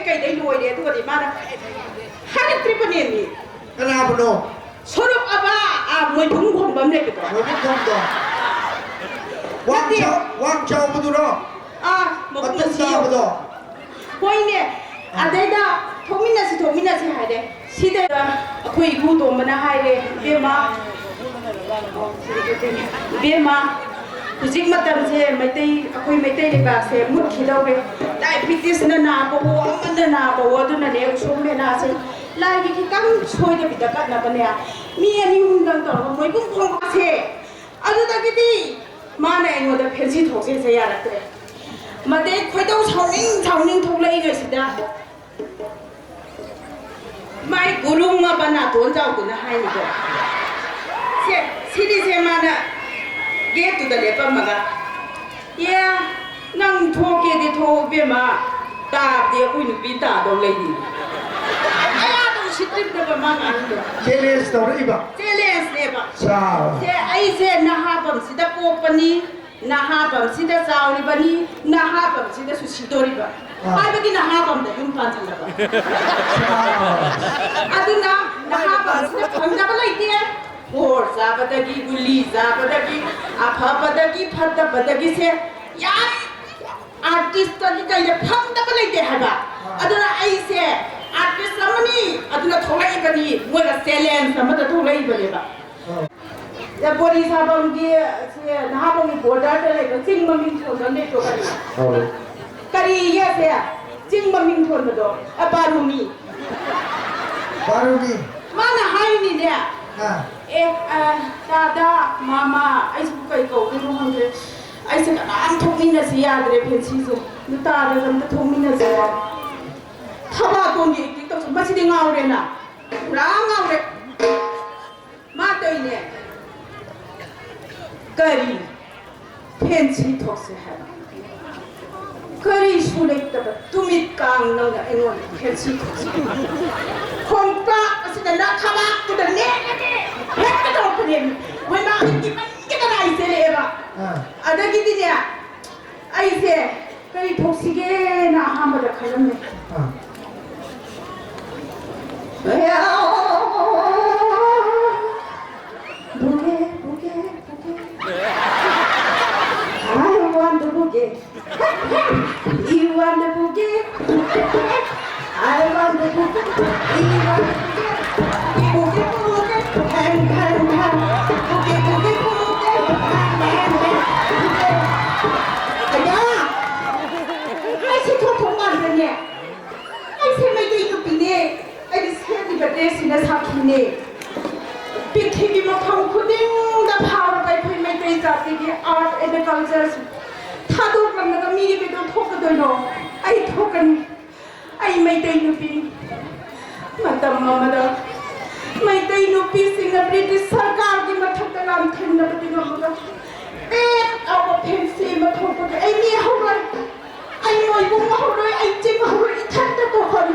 कई दे लोई रे तो दी माना हर ट्रिपने नी कना बनो सरुप अबा मोय भुं भुं बम ले तो मोय भुं भुं तो वांग चाव बदुरो मतुं दा बदो होइने अदेदा थोमिनासी हाइदे सिदे अखोय इबु तोमना हाइरे बेमा हुजिक मतम से मैतै अखोय मैतै लेबा से मुत खिदौरे डायबिटीज ना नाबो अमन नाबो अदुना ने उसोमे ना से लाइक कि कम सोय दे बिदा कना बने मी अनि हुंदं तो मोय बुं फोंग से अदुदगिदि माने एंगोदा फेंसी थोसे से यारत्रे मदे खोइदौ साउनिंग थोलै गसिदा माय गुरुंग मा बना तोन जाउदुना हाइनिबो से सिदि से माना गेट टू द लेपम मगा ये नंग थोके दे थो बेमा ता दे कोइ नुपि ता दो लेनि आया तो सिट्रिप दे मा गांदो चैलेंज तौरइबा चैलेंज नेबा सा से आई से नहाबम सिदा पोपनी नहाबम सिदा चाउरिबनी नहाबम सिदा सुसिदोरिबा हाइबदि नहाबम द युम पांचलबा अदुना नहाबम सिदा फंगदबा लैते होर जाबदगी गुली जाबदगी अफबदगी फदबदगी से यार आर्टिस्ट तो कई फंगदबा लैते हबा अदुना आई से आर्टिस्ट अमनी अदुना थोलैबनी मोगा चैलेंज अमदा थोलैबनेबा या बोरी साबम की से नहाबम की बॉर्डर ते लेको चिंग ममिंग थोन दे तो करी ये से चिंग ममिंग थोन दो बारूमी माना हाइनी ने दादा मामा ऐसे कई को हंगे ऐसे नाम थोमिना से यादरे फेंसी से नुतारे गम थोमिना से थबा कोंगी की तो मसिदि गावरे ना पुरा गावरे मा तोइने करी फेंसी थोसे है करी सुले तब तुमित कांग नंग एंगोन फेंसी थोसे खोंपा असिदा ना खबा कुदा ने हेक तो पने वे मा की का नाइसे लेबा अदगी दिने आइसे करी थोसिगे ना हामदा खलमने बुगे I want the bouquet. You want the bouquet? I want the bouquet. You want the bouquet? Bouquet, hand. Bouquet, hand. Aya! I see what you want here. I say my day to be there. I just had the dress in the sakine. Picking him up, putting the power by putting my face up in the art and the cultures. Tado from the media, don't talk to know. I token. I made a new pin. Madam Mamma. My day no peace in the British Sarkar, the Matalan, Tender, the Mamma. And our pencil, but hope I mean, how I know you know how I think how it turned to her.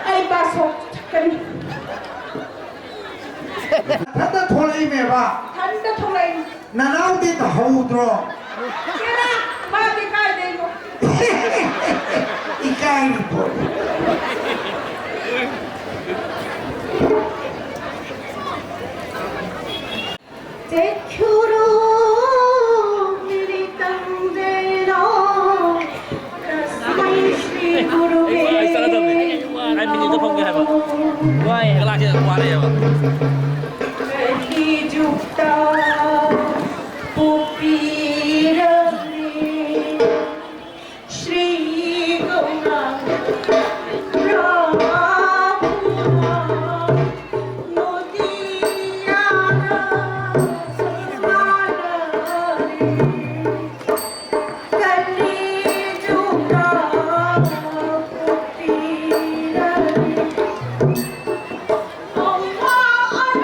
I pass off. Thanda tholai meba Thanda tholai nanau di ta houdro kena ma di kai de no ikai ni po Tekuru meri tangdero Rasmai Shri Guru Ai sao đâu vậy? Anh mình nhìn tôi không nghe hả? Quay cái lá kia qua đây à? Jukta Pupirani Shri Gaurang Rahula Nodiyana Samanari Kali Jukta Pupirani Allah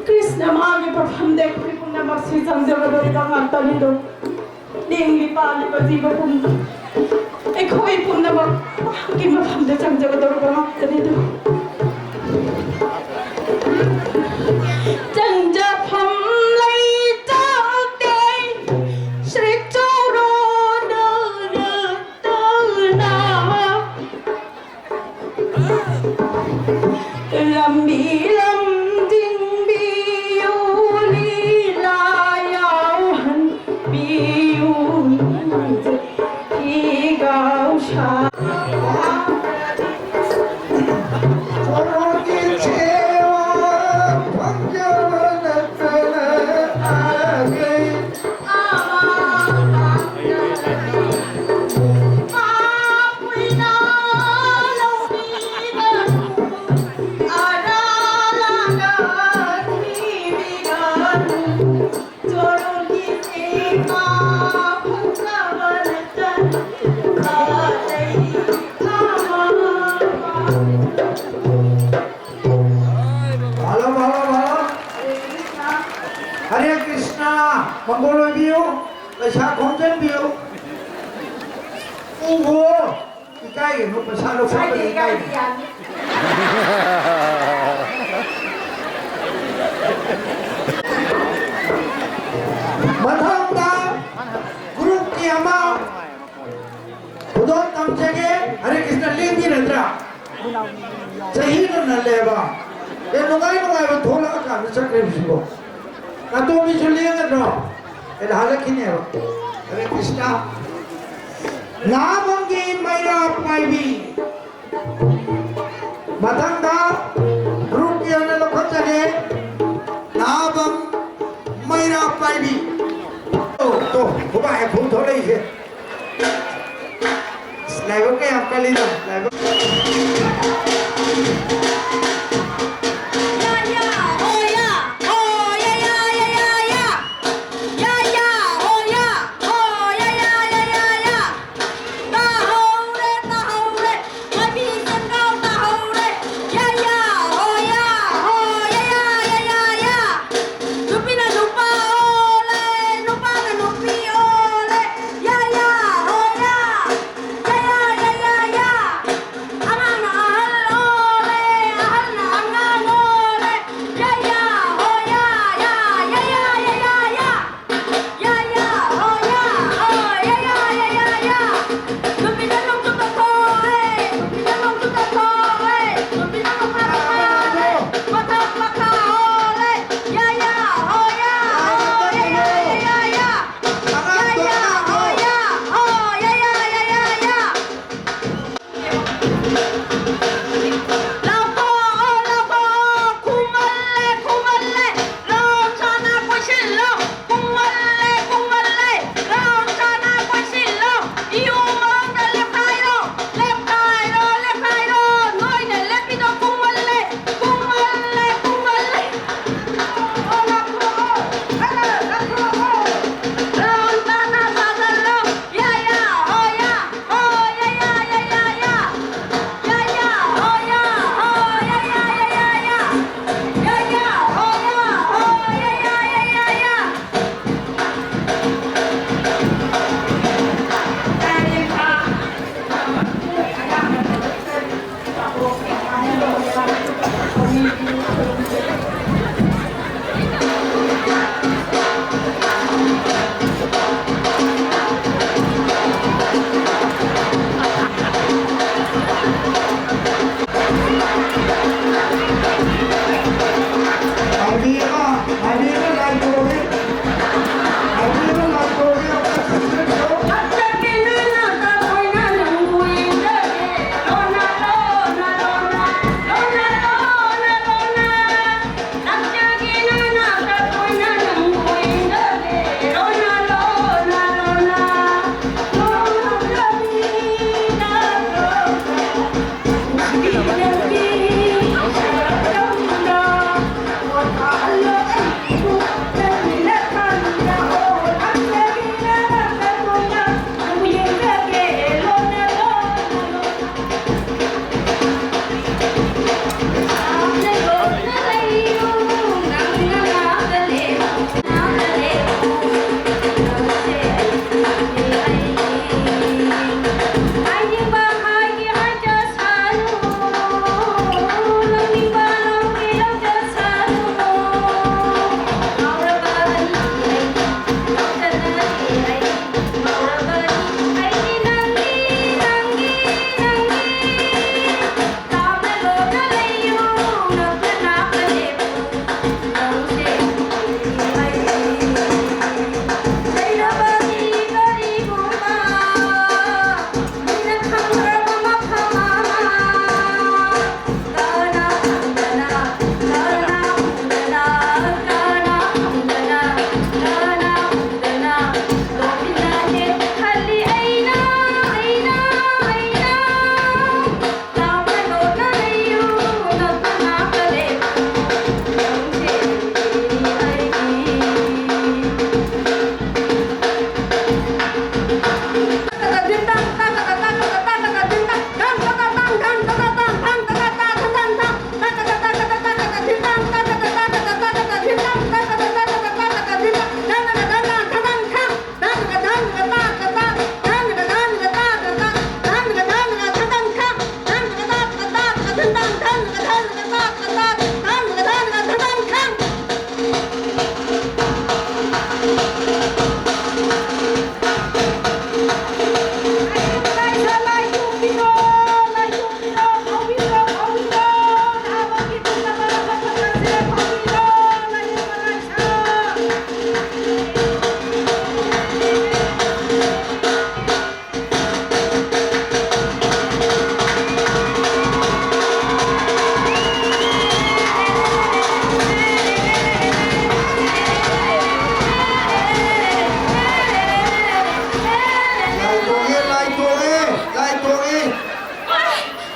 Krishna maagi perhamde kuri punna maksi samjava dori dangan talido dingli pali bajiba punna ekhoi punna ba ki perhamde samjava dori dangan talido janja pham lai tao te shri choro do do na lambi lam ding biu li la yao han biu ki gao sha Hare Krishna, Mangolo view, the Shakonjan view. Oh, the guy who was out of the guy. Madhanda, Guru Kiyama, Udon Tamchage, Hare Krishna Lingi Rendra. Sahino Naleva. Then no guy will told us to sacrifice. Nato mi suliyan no, el halakin ero. Hare Krishna. Nabangi Mayra Paibi. Madhanda, Rupiya na lokotane. Nabang Mayra Paibi. To, kuba hai phun thole ise. Laivo ke aapka lina, laivo.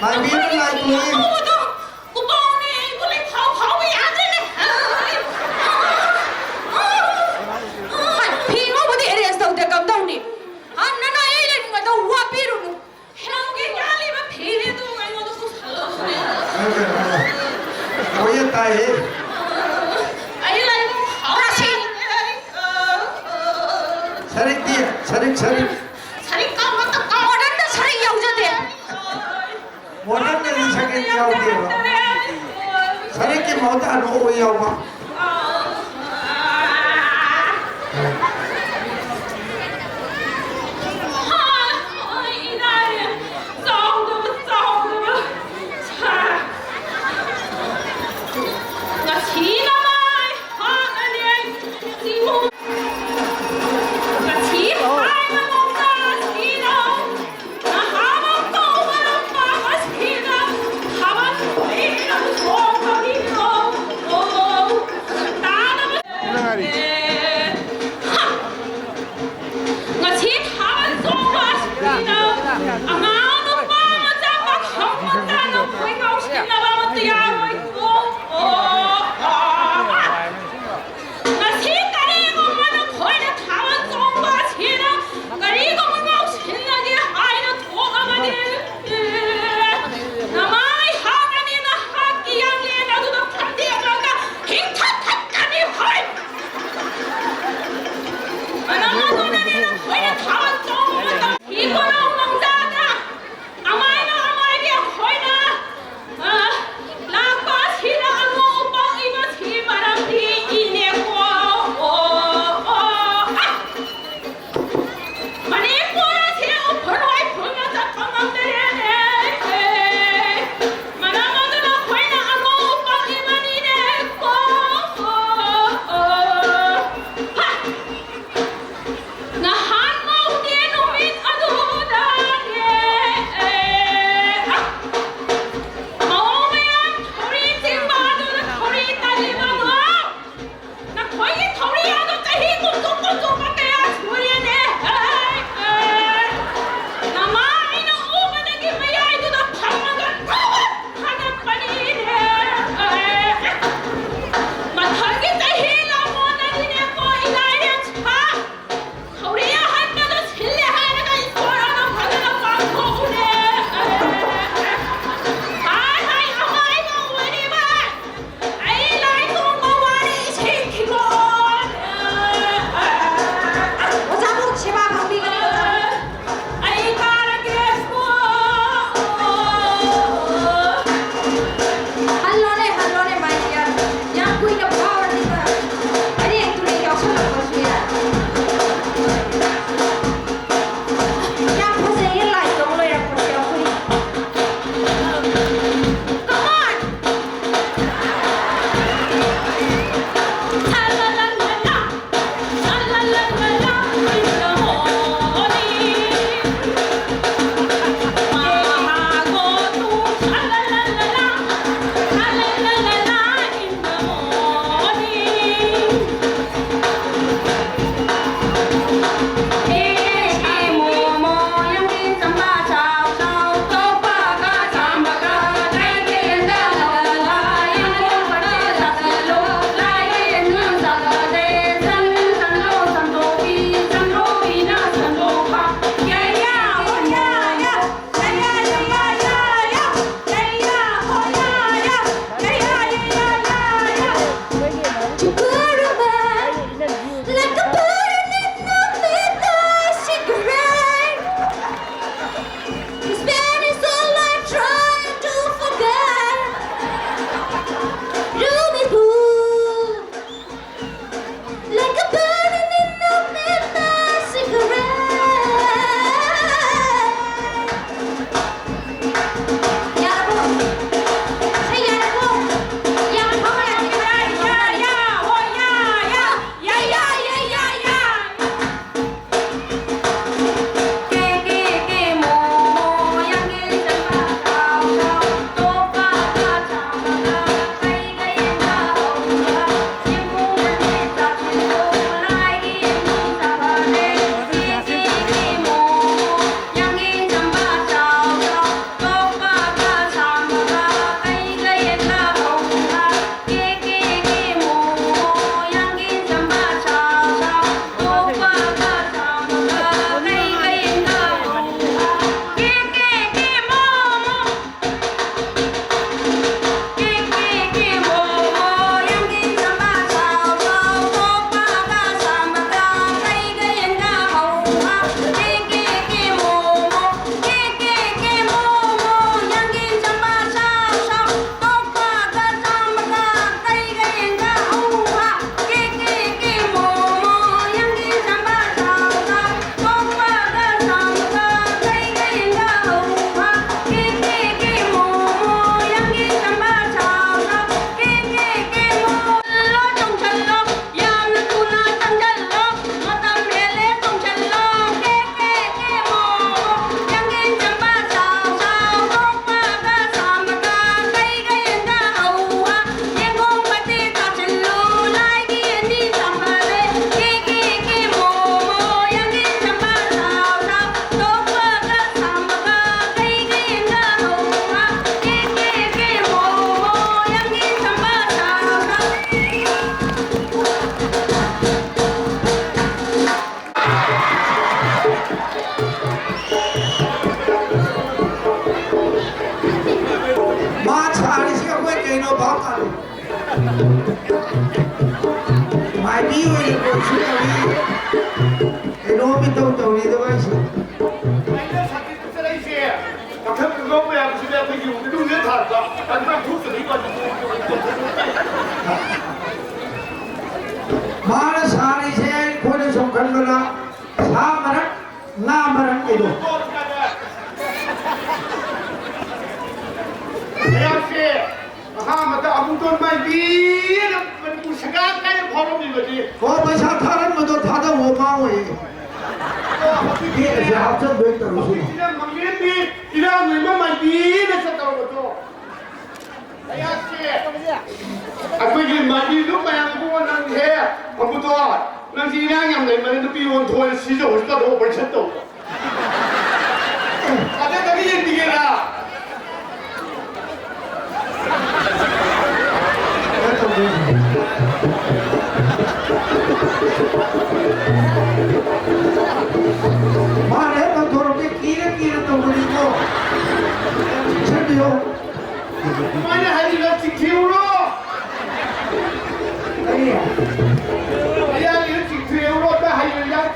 Mày biết nó lại tôi Cô bò này, cô lại pháo với ăn thế này. Phi ngô bố đi ở đâu để cầm đâu nè. Nó nói ấy là người ta hoa bì rồi. Heo cái nhà này mà phi đi đâu ngay nó cũng sợ. Ôi yên tay ấy Ấy là pháo ra xin. Sarik dia, sarik Sarik kamu tak kamu dan dah sarik yang jadi. Modern này sarik nhau dia Sarik cái máu ta nó ôi nhau mà 마차리 시가 왜 개노 바까리 마이비 왜 이거 시가위 개노 밑도 정리도 가시 마차리 세 고려 속한 거라 사마랑 나마랑 이도 पैसा थारन में तो था तो वो माँ हुई ये ऐसे आपसे बेच कर उसी अखोई मादी लुक मयाम को नंग है हमको तो नंग सी ना यम ले मने तो पी वन थोन सी जो उसका दो परसेंट तो अबे कभी ये दिखेगा मारे तो थोड़ा के कीरे कीरे तो बड़ी को छड़ियो माने हरी लोग चिट्ठियों लो अरे यार ये चिट्ठियों लो तो हरी यार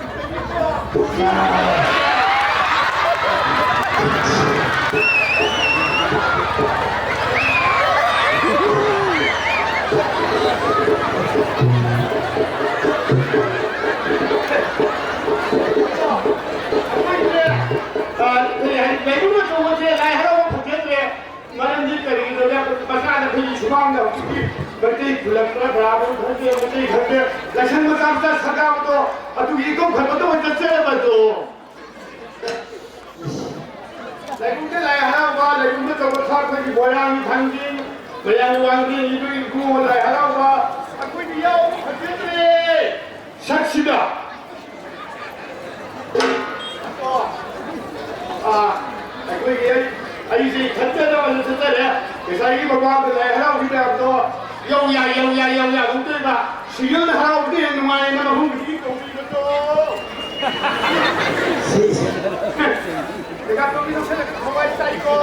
बच्चे लड़का बराबर घर पे लक्षण में काम कर सका तो अतु ये को घर तो बच्चे से बच्चो लेकिन के लाया हरा बा लेकिन तो था कोई बोयां थांगी बोयां वांगी इबी को लाया हरा बा कोई दिया बच्चे सक्सिदा कोई ये ऐसे खच्चे तो बच्चे है ऐसा ही भगवान के लाया हरा उसी पे अब तो या उनके का सीरियल में हरा उठे हैं नुमाए ना हम किसी को भी तो देखा तो भी से हवाई साई को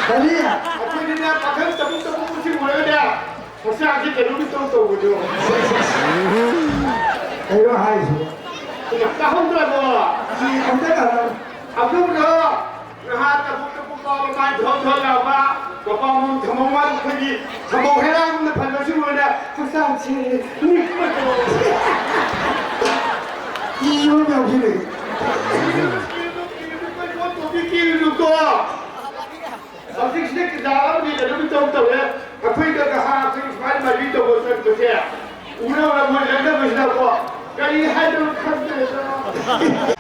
करिया अपने दिन में पकड़ तब कुछ बोले दिया उससे आगे जरूर तो वो जो एरो हाय सो तो हम तो वो अंदर का अब लोग ना रहा तब तो मा धो लावाก็ป้องมึงทำมาว่าคนดีทำมาให้ร่างมึงผ่านมาช่วยนะข้าสร้างชีวิตนี่ก็โดน 이유를 명시해ตัวพี่กินดูตัวเอาสิ่งที่จะได้เราเนี่ยเราไม่ต้องตัวเลยถ้าคุยกันก็หาสิ่งที่ไม่ดีตัวก็จะเสียอุณหภูมิมันจะไม่ใช่ตัวก็ยิ่งให้ดูขั้นเดียว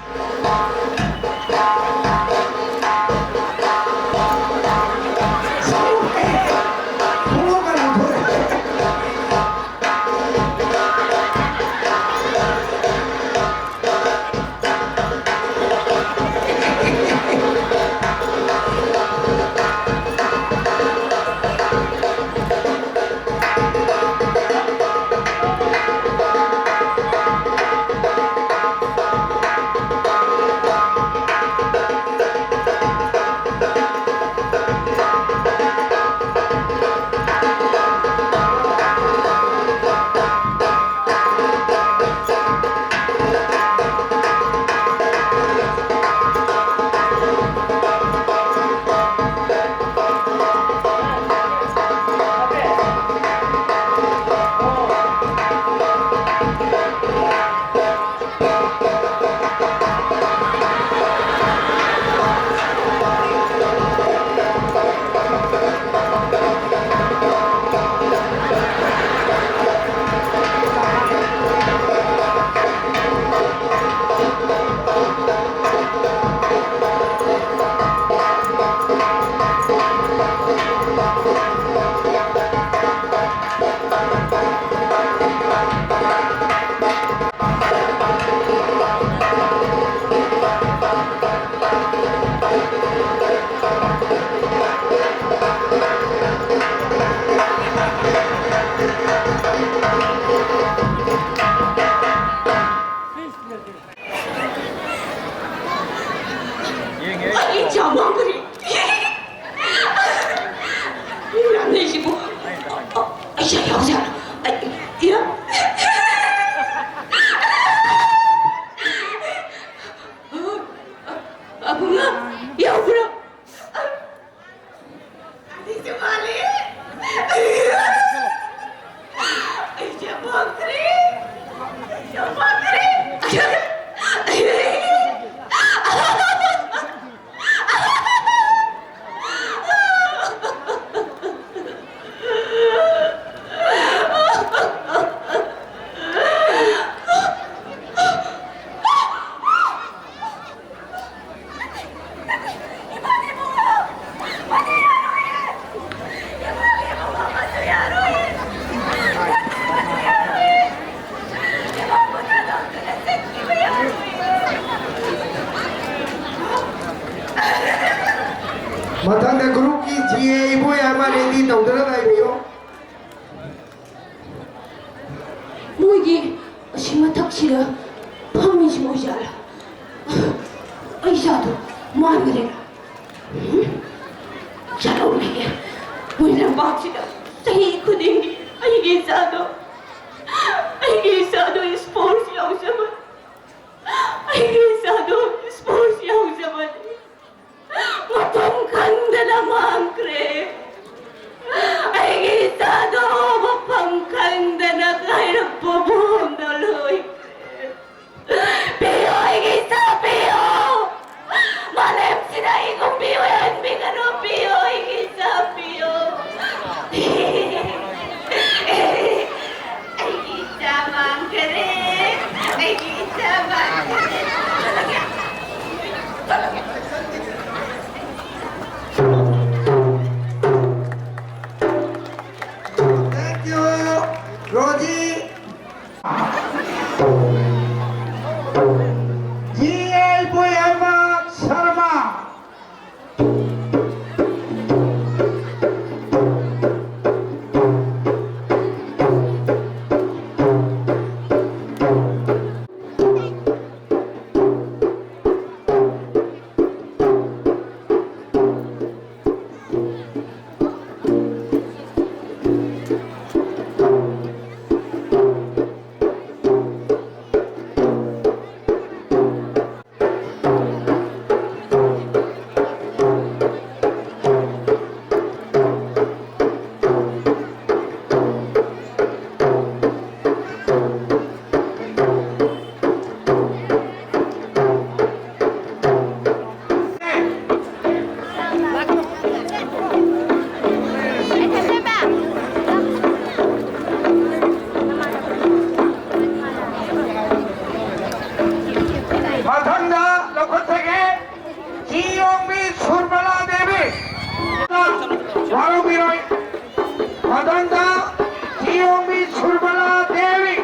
아이씨 여보세요. 야. 아붕아, 여보라. 아니 좀 말해. 이제 뭐들이? 이제 뭐들이? 마탕다 그룹기 지에 이보야 말이 동들어가이비요. 뭐 이게 심마탁시라 밤이지 뭐지 알아. 의사도 뭐하는 거래라. 잘 어울리게 우리랑 박시다 사이 그대니 이게 싸도 스포츠 영상은 이게 싸도 스포츠 영상은 마땅 간다나만 그래. 이게 싸도 마땅 간다나 가이라 보보 널로이 비어 이게 싸 비어 말햄시다 이거 비어야 비가 너 비어 이게 싸 비어 이게 싸만 그래 이게 싸만 그래. Thank you, Roji. GA Boyama Sharma. 마탕다 로코테게 지용미 술발라 데비 와로비로이 마탕다 지용미 술발라 데비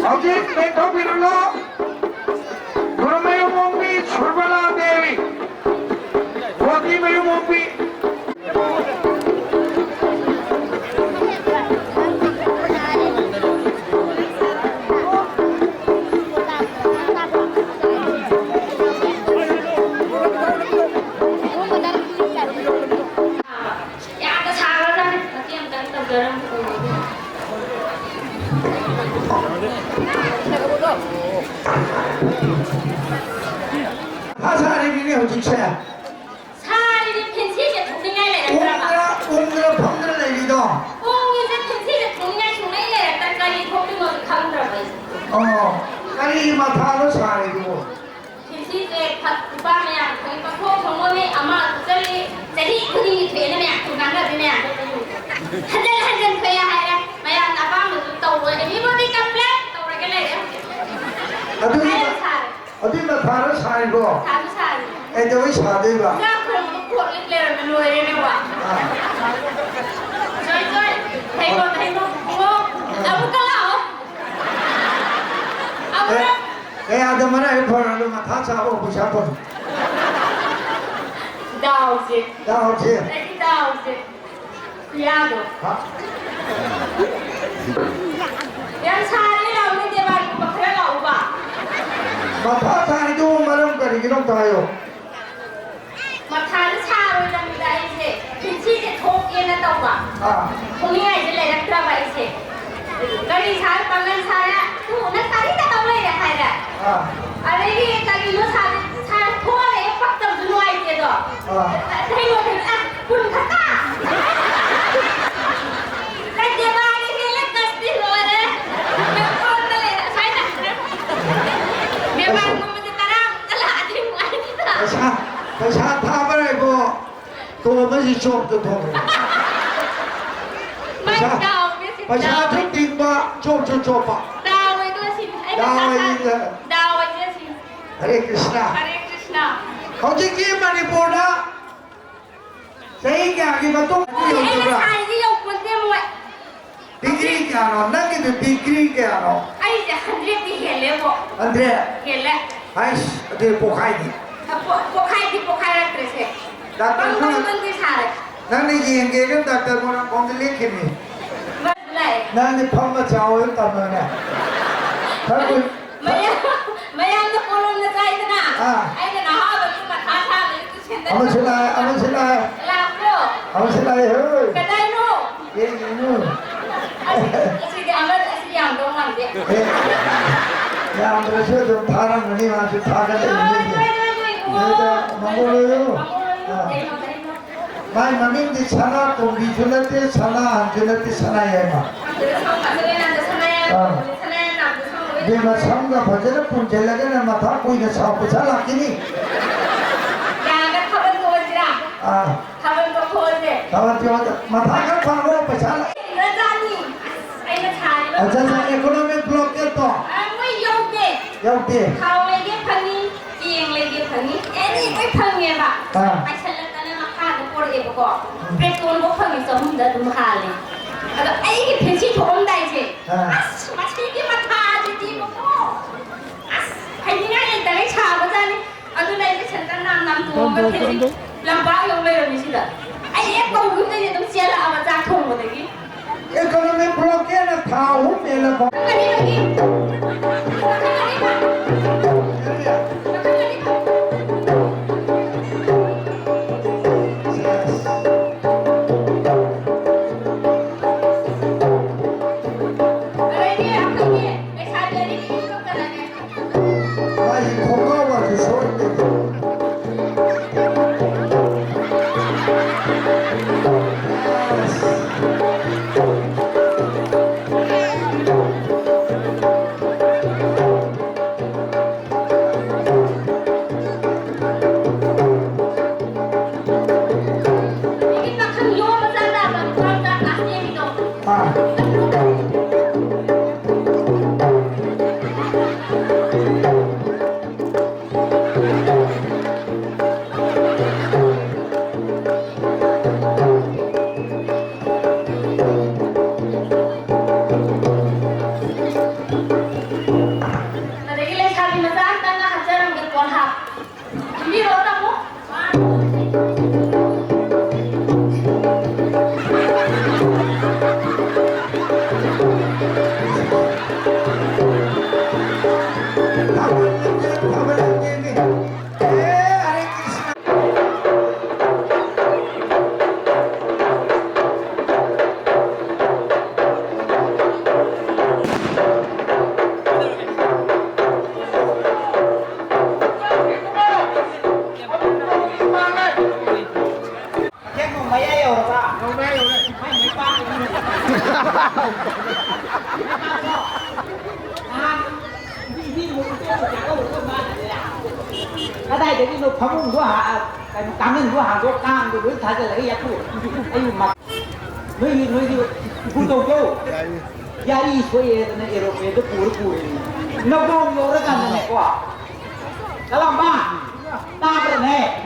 어제 멘토비르로 구르메요 몽비 술발라 데비 워디메요 몽비 하사리비니 어디채 사리는 펜시에 동생이래 내가 웅그라 펑그라 내리도 꽁이제 펜시에 동생 동생이래 딱까지 동생을 가운데로 있어 아니 마타로 사리고 펜시에 밥밤이야 거기가 코 정원에 아마 저기 저기 그림이 되려면 동남아 되면 한잔 돼야 하라 마야 나방을 또 오래 미모디 깜플 또 오래 그래 어디 마타로 사리고 다도 사리 애들 사대가 나 그럼 곧 이래면 노래를 와 저기 대고 아무거나 아무거나 아들만 해보라도 다 잡고 보자고 Dawsi. 나오지 Lagi Dawsi. Cuidado. Yang sari lang hindi ba ko bakla ba? 마타 사리도 말은 거리기는 다요 Mathan sari lang dahil si pinsi si thok yan na daw ba? Kung nga sila nagtrabaho siya. Kali sa pangan saya tu nak tadi tak tahu lagi dah saya. Ada ni tadi lu saya thua le fakta dulu aja tu. Saya mau tanya pun kata. Kerja bagi ni lekas di luar eh. Kau tak le saya tak. Memang mesti terang telah ada muat kita. ประชาทำอะไรก็ตัวไม่ใช่ชมตัวทอง ไม่ดาวไม่สิ ประชาชนจริงว่าชมปะ ดาวไว้ด้วยสิดาวไว้ด้วยสิ ฮาเรคริสนา Hare Krishna เขาจะกินมาในโบนะใช่ยังกินมาต้องกินอยู่ Ay ตัว ay di yung kunti moดีกรีแกเนาะนั่งกินดีกรีแกเนาะ ay sa 100 di hele po อันเดีย hele ไอ้เดี๋ยวพวกใครนี่ po kay na trese ดักเตอ bang ร์คน bang di sare นั่งในยิงเกมดักเตอร์คนของจะเลี้ยงกินนี่ Balay นั่งในพัมมาเจ้าอยู่ตอนนั้นเนี่ยถ้าคุณ Maya na kulong na tayo na ay na nahawag yung matata na ito siya เอามาชิลายเอามาชิลาย Lako เอามาชิลายเฮ้ย Kaday no เย้นู่น Sige amal sige ang dong lang di เฮ้ยยามเราช่วยตรงทางนั้นนี่มาจุดทางกันเลยนี่เนี่ยจะมังโกเลยอยู่ไม่มันไม่ได้ชนะตรงนี้จุลเตชนะอันจุลเตชนะยังมาเดี๋ยวมาซ้ำกับพระเจ้าปุ่นเจริญกันมาท้าคุยกับชาวประชาชนที่นี่ Jangan kawan kawan sila. Kawan kawan sila. ชาวที่ว่ามาท้ากันฟังว่าประชาชน Rajani. Ay natay. อาจารย์เอโคโนมิกบล็อกเกอร์ต่อ Ay yoge. ยาวดี Kau lagi pangi, kieng lagi pangi. Ini ay pangi ba? Ay salat na makha ko por e ko. Petun ko pangi sa hunda dum khali. Ado ay ki pensi thom dai che. As machi ki matha ji mo ko. As ay ni na ay dai cha ba jani. Ado nai ki chantan nam tu ba pensi. Lamba yo me ro ni sida. Ay e ko gu de dum sia la ama ja thong mo de ki. เอโคโนมิกบล็อกเกอร์นะท้าหุ่นเอละบอก Kani lagi. Kani lagi. Ay ni ako ni. Ay sabi ni ko ka na. ไม่คงก็ว่าจะสวยดีcái đây thì nó phóng của hạ cái cá nhân của hạ của cam của đối thái là cái giá của anh mặt nuôi phun tàu châu giá đi xuôi này Europe itu pur nó bom nó ra cái này quá cái làm ba ta cái này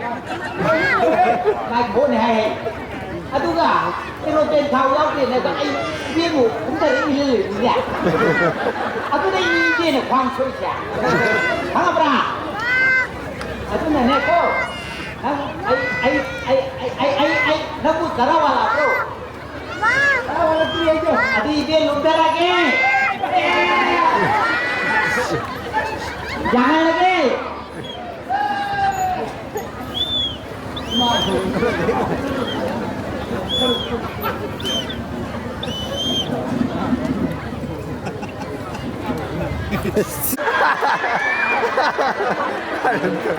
này bố này à đúng à cái nó trên thao giáo tiền này các anh viên một cũng thấy cái gì vậy à tôi đây như là khoan xuôi chả thằng apa Itu nenek ko. Ay, naku tarawala bro. Tarawala tu aja. Adi dia lupa lagi. Jangan lagi.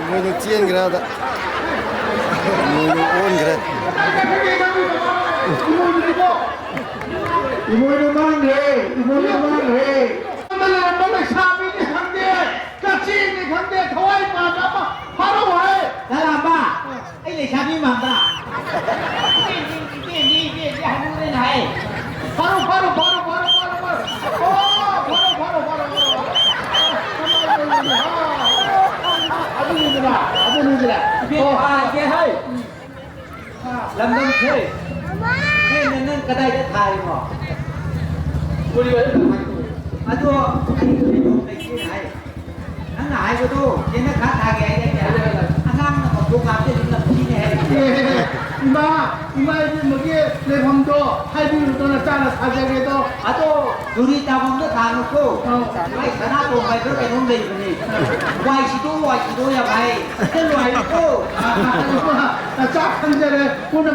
뭐는 찌엔 그러다. 뭐는 온 그래. 이모는 망해. 이모는 망해. 엄마는 샤비니 강대. 같이 강대 더와이 빠져. 바로 와. ဒါလားပါအဲ့လေရှာပြီးမှပါဒီဟာဘူးနေနိုင် 바로. 오, 바로. 아버님들아. ပြေပါကျဲဟဲ့လမ်းတော့ခဲခဲနန်းကတိုင်တဲ့ထိုင်မော 우리 왜 아도 아니 내 키나이 안 아이고도 얘네 가 가게 해야 항상 뭐 도감때 있는 분이네 이마에 뭐게 내 밤도 할비로 떠나 짜나 사자게도 아도 둘이 잡음도 다 놓고 와이 사나도 와이 그렇게 놓는데 이분이 와이시도야 와이 텔로 와이고 나 짝한 자를 오늘